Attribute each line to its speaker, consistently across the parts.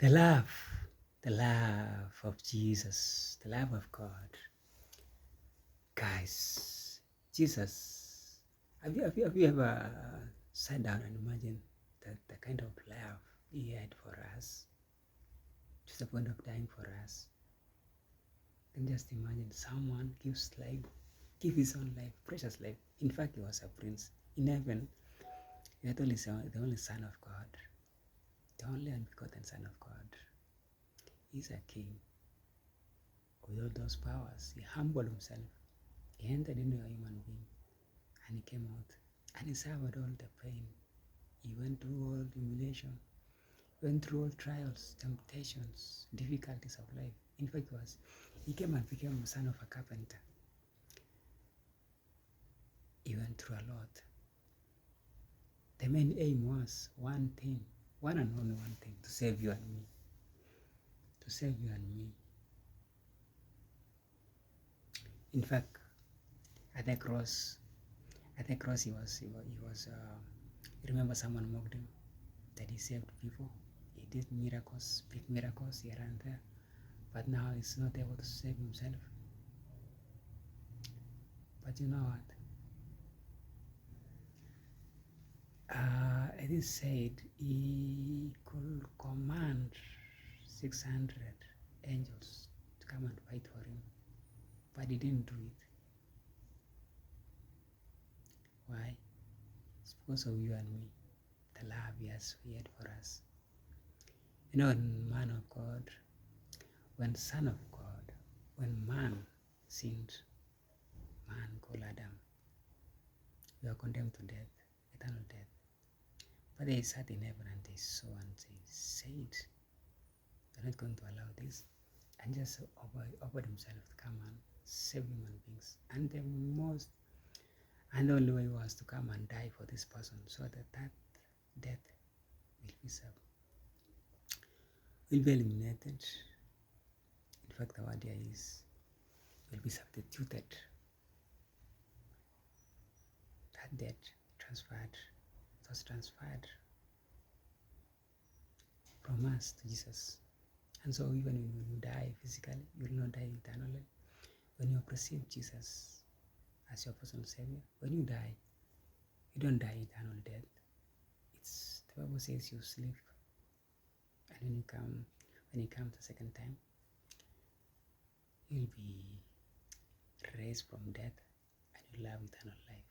Speaker 1: The love, the love of Jesus, the love of God. Guys, Jesus, have you ever sat down and imagined the kind of love he had for us, to the point of dying for us? Then just imagine someone give his own life, precious life. In fact, he was a prince. In heaven, he was the only Son of God, the only unbegotten Son of God. He's a king with all those powers. He humbled himself. He entered into a human being and he came out and he suffered all the pain. He went through all humiliation, went through all trials, temptations, difficulties of life. In fact, he came and became the son of a carpenter. He went through a lot. The main aim was one thing, one and only one thing, to save you and me. To save you and me. In fact, at the cross he was remember someone mocked him that he saved people. He did miracles, big miracles here and there, but now he's not able to save himself. But you know what? It is said he could command 600 angels to come and fight for him, but he didn't do it. Why? It's because of you and me, the love he had for us. You know, when man of God, when Son of God, when man sinned, man called Adam, we are condemned to death, eternal death. But they sat in heaven and they saw and they said, they're not going to allow this, and just offered himself to come and save human beings. And the only way was to come and die for this person, so that death will be eliminated. In fact, the word here is will be substituted. That death was transferred from us to Jesus. And so even when you die physically, you will not die eternally. When you receive Jesus as your personal Savior, when you die, you don't die eternal death. The Bible says you sleep, and when you come the second time, you'll be raised from death and you'll have eternal life.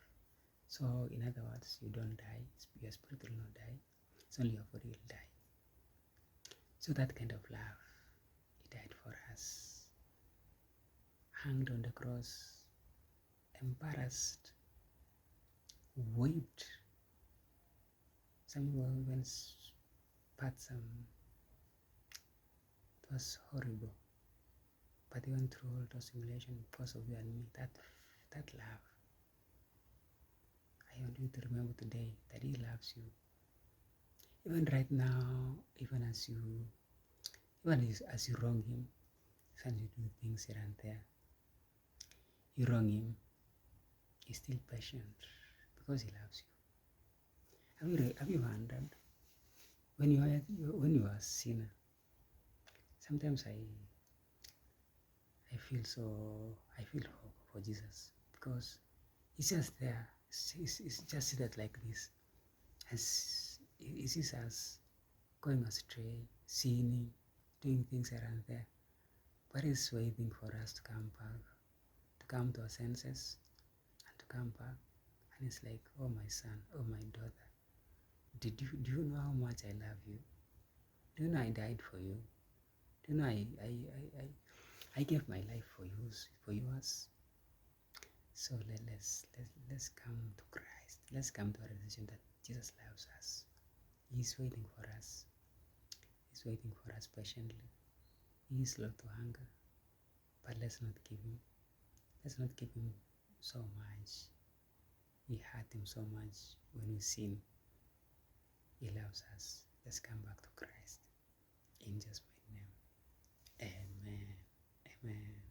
Speaker 1: So in other words, you don't die, your spirit will not die, it's only your body will die. So that kind of love, he died for us, hanged on the cross, embarrassed, wept. Some people even spat some. It was horrible. But he went through all those humiliation because of you and me. That love. I want you to remember today that he loves you. Even right now, even as you wrong him, and you do things here and there, you wrong him, he's still patient because he loves you. Have you wondered when you are a sinner? Sometimes I feel hope for Jesus, because he's just there. He's just seated like this, as he sees us going astray, sinning, doing things here and there, but he's waiting for us to come back, to come to our senses, and to come back. And it's like, oh my son, oh my daughter, do you know how much I love you? Do you know I died for you? Do you know I gave my life for yours? So let's come to Christ. Let's come to a realization that Jesus loves us. He's waiting for us. He's waiting for us patiently. He is slow to anger, but let's not give him so much. He hurt him so much when we sin. He loves us. Let's come back to Christ. In Jesus' mighty name. Amen. Amen.